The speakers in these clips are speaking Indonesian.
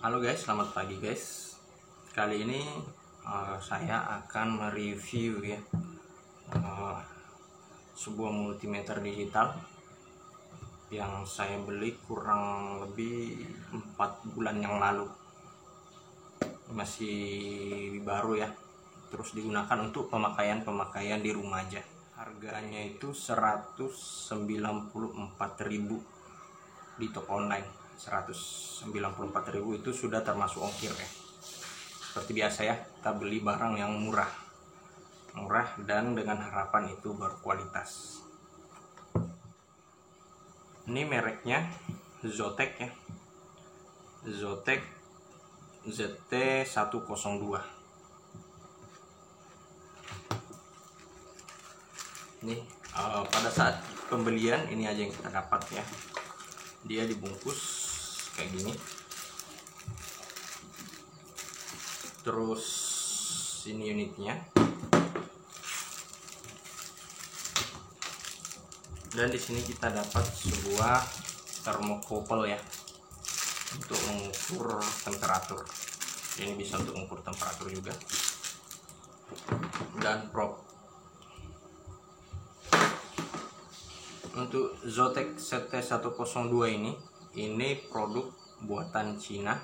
Halo guys, selamat pagi guys. Kali ini saya akan mereview ya sebuah multimeter digital yang saya beli kurang lebih 4 bulan yang lalu. Masih baru ya. Terus digunakan untuk pemakaian di rumah aja. Harganya itu 194.000 di toko online. 194.000 itu sudah termasuk ongkir ya. Seperti biasa ya, kita beli barang yang murah dan dengan harapan itu berkualitas. Ini mereknya Zotac ya, Zotac ZT102. Ini pada saat pembelian ini aja yang kita dapat ya. Dia dibungkus kayak gini. Terus ini unitnya. Dan di sini kita dapat sebuah thermocouple ya, untuk mengukur temperatur. Ini bisa untuk mengukur temperatur juga. Dan probe. Untuk Zotac ZT102 ini produk buatan Cina,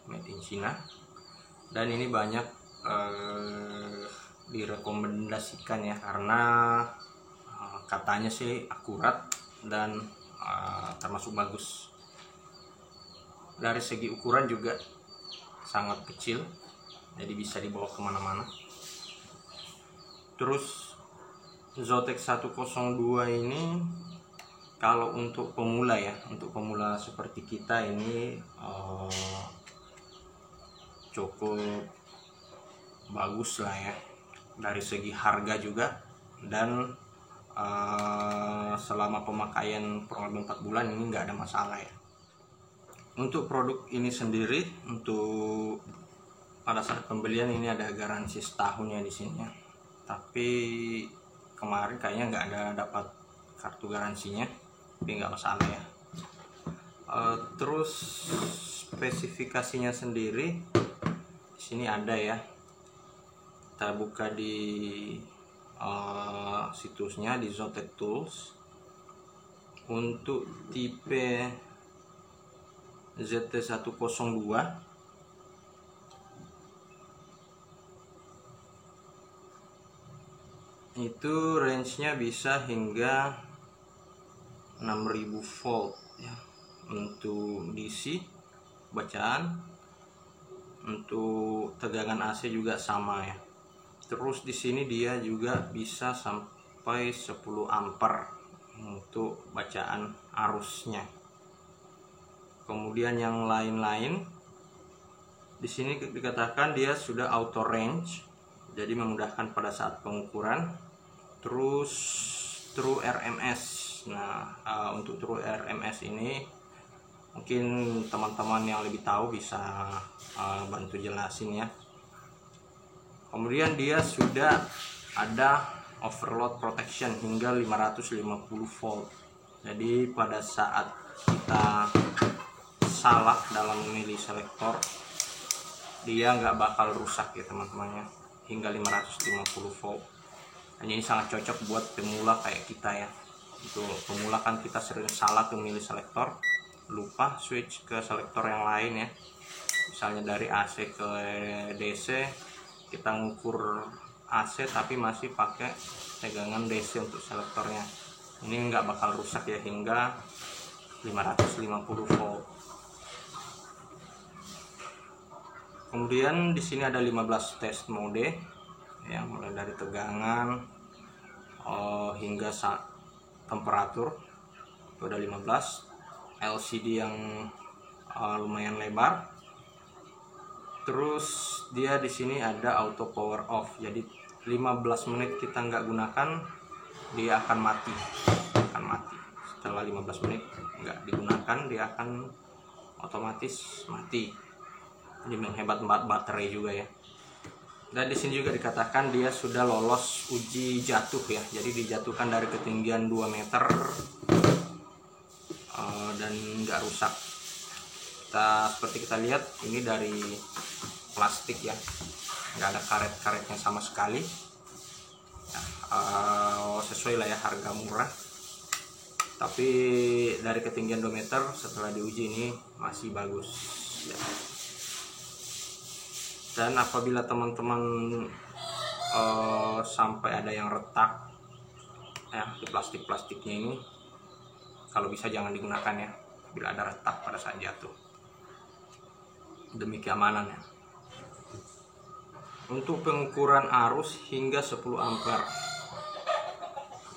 made in China, dan ini banyak direkomendasikan ya, karena katanya sih akurat dan termasuk bagus. Dari segi ukuran juga sangat kecil, jadi bisa dibawa kemana-mana. Terus Zotac 102 ini kalau untuk pemula ya, untuk pemula seperti kita ini cukup bagus lah ya, dari segi harga juga, dan selama pemakaian kurang lebih 4 bulan ini nggak ada masalah ya. Untuk produk ini sendiri, untuk pada saat pembelian ini ada garansi setahun ya di sini ya. Tapi kemarin kayaknya nggak ada dapat kartu garansinya, tapi nggak masalah ya. Terus spesifikasinya sendiri di sini ada ya. Kita buka di situsnya di Zotac Tools. Untuk tipe ZT102 itu range-nya bisa hingga 6000 volt ya, untuk DC bacaan. Untuk tegangan AC juga sama ya. Terus di sini dia juga bisa sampai 10 ampere untuk bacaan arusnya. Kemudian yang lain-lain di sini dikatakan dia sudah auto range, jadi memudahkan pada saat pengukuran. Terus True RMS. Nah, untuk True RMS ini mungkin teman-teman yang lebih tahu bisa bantu jelasin ya. Kemudian dia sudah ada overload protection hingga 550 volt. Jadi pada saat kita salah dalam memilih selektor, dia nggak bakal rusak ya teman-temannya, hingga 550 volt. Ini sangat cocok buat pemula kayak kita ya. Untuk pemula kan kita sering salah tuh memilih selektor, lupa switch ke selektor yang lain ya. Misalnya dari AC ke DC, kita ngukur AC tapi masih pakai tegangan DC untuk selektornya. Ini nggak bakal rusak ya, hingga 550 volt. Kemudian di sini ada 15 test mode ya, mulai dari tegangan hingga temperatur. Itu ada 15. LCD yang lumayan lebar. Terus dia di sini ada auto power off. Jadi 15 menit kita nggak gunakan, dia akan mati. Setelah 15 menit nggak digunakan, dia akan otomatis mati. Ini menghemat baterai juga ya. Dan di sini juga dikatakan dia sudah lolos uji jatuh ya. Jadi dijatuhkan dari ketinggian 2 meter dan nggak rusak. seperti kita lihat ini dari plastik ya, nggak ada karet-karetnya sama sekali. Sesuai lah ya, harga murah. Tapi dari ketinggian 2 meter setelah diuji ini masih bagus ya. Dan apabila teman-teman sampai ada yang retak ya di plastiknya ini, kalau bisa jangan digunakan ya bila ada retak pada saat jatuh, demi keamanan ya. Untuk pengukuran arus hingga 10 ampere,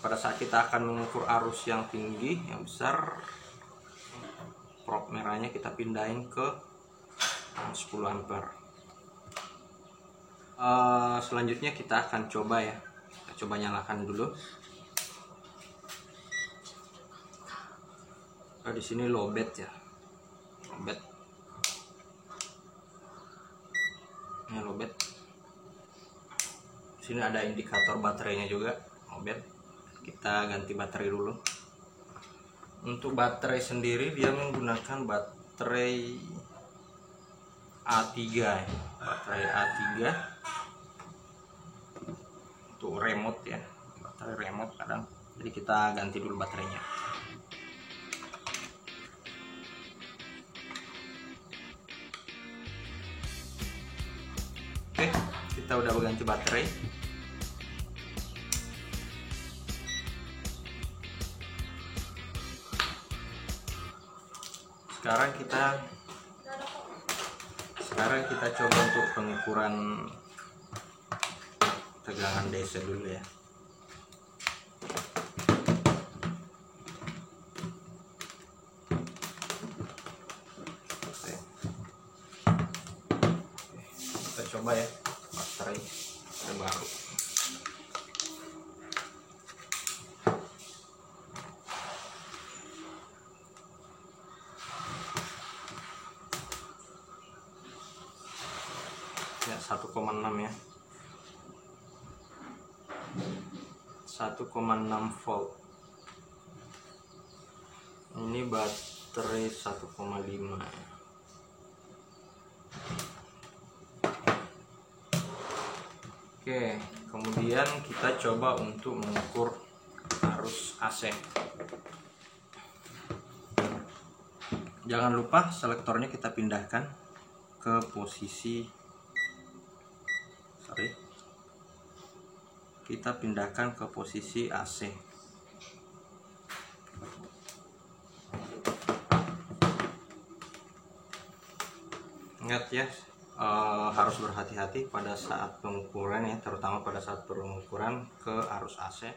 pada saat kita akan mengukur arus yang tinggi, yang besar, prop merahnya kita pindahin ke 10 ampere. Selanjutnya kita akan coba ya, kita coba nyalakan dulu. Di sini lowbat ya, lowbat. Ini lowbat. Di sini ada indikator baterainya juga, lowbat. Kita ganti baterai dulu. Untuk baterai sendiri dia menggunakan baterai A3 ya, baterai A3 untuk remote ya, baterai remote kadang. Jadi kita ganti dulu baterainya. Oke, kita udah ganti baterai. Sekarang kita coba untuk pengukuran tegangan DC dulu ya. Kita coba ya baterai yang baru. Ya 1,6 ya, 1,6 volt. Ini baterai 1,5 ya. Oke, kemudian kita coba untuk mengukur arus AC. Jangan lupa selektornya kita pindahkan ke posisi kita pindahkan ke posisi AC. Ingat ya, harus berhati-hati pada saat pengukuran ya, terutama pada saat pengukuran ke arus AC.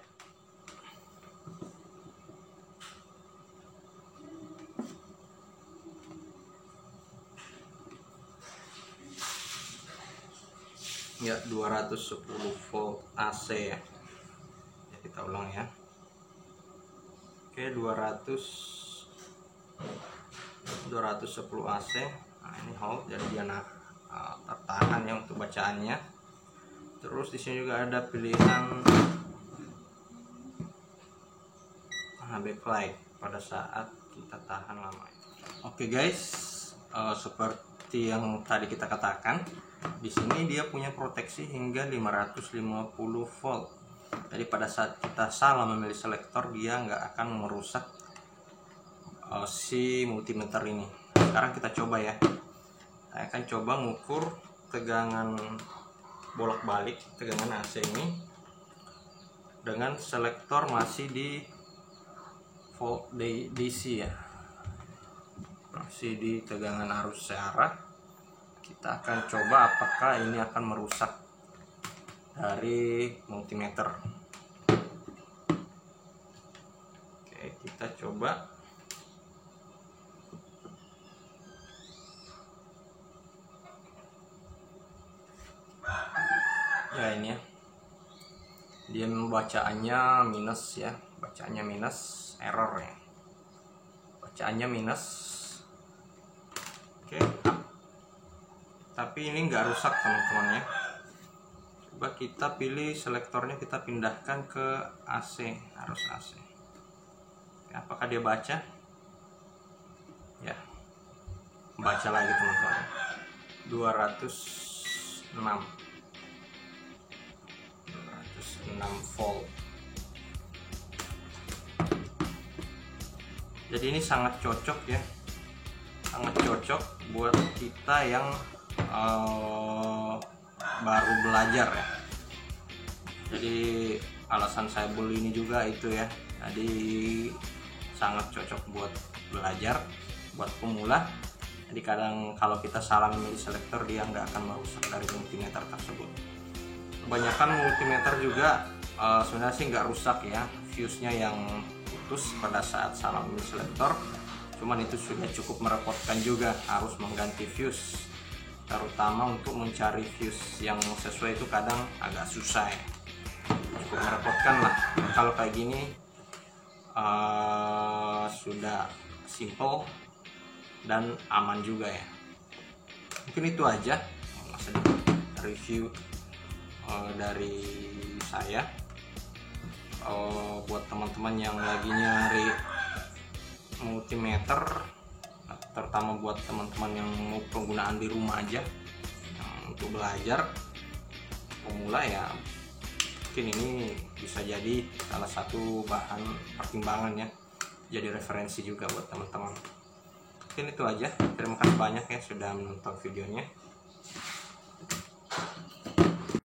Ya 210 volt AC ya. Kita ulang ya. Oke, 210 AC. Nah, ini hold, jadi dia tertahan ya untuk bacaannya. Terus di sini juga ada pilihan backlight pada saat kita tahan lama. Oke guys, seperti yang tadi kita katakan, di sini dia punya proteksi hingga 550 volt. Jadi pada saat kita salah memilih selektor, dia nggak akan merusak si multimeter ini. Sekarang kita coba ya. Saya akan coba mengukur tegangan bolak-balik, tegangan AC ini dengan selektor masih di volt DC ya, masih di tegangan arus searah. Kita akan coba apakah ini akan merusak dari multimeter. Oke, kita coba. Ya ini ya, dia membacaannya minus ya, bacaannya minus, error ya, bacaannya minus. Oke, tapi ini nggak rusak teman-teman ya. Coba kita pilih selektornya, kita pindahkan ke AC, arus AC. Apakah dia baca? Ya, baca lagi teman-teman. 206 volt. Jadi ini sangat cocok ya, sangat cocok buat kita yang baru belajar ya. Jadi alasan saya beli ini juga itu ya, jadi sangat cocok buat belajar, buat pemula. Jadi kadang kalau kita salah memilih selektor, dia nggak akan merusak dari multimeter tersebut. Kebanyakan multimeter juga sebenarnya sih nggak rusak ya, fuse-nya yang putus pada saat salah memilih selektor. Cuman itu sudah cukup merepotkan juga, harus mengganti fuse, terutama untuk mencari fuse yang sesuai itu kadang agak susah ya, cukup merepotkan lah. Kalau kayak gini sudah simple dan aman juga ya. Mungkin itu aja sedikit review dari saya. Buat teman-teman yang lagi nyari multimeter, terutama buat teman-teman yang mau penggunaan di rumah aja untuk belajar pemula ya, mungkin ini bisa jadi salah satu bahan pertimbangan ya, jadi referensi juga buat teman-teman. Mungkin itu aja, terima kasih banyak ya sudah menonton videonya.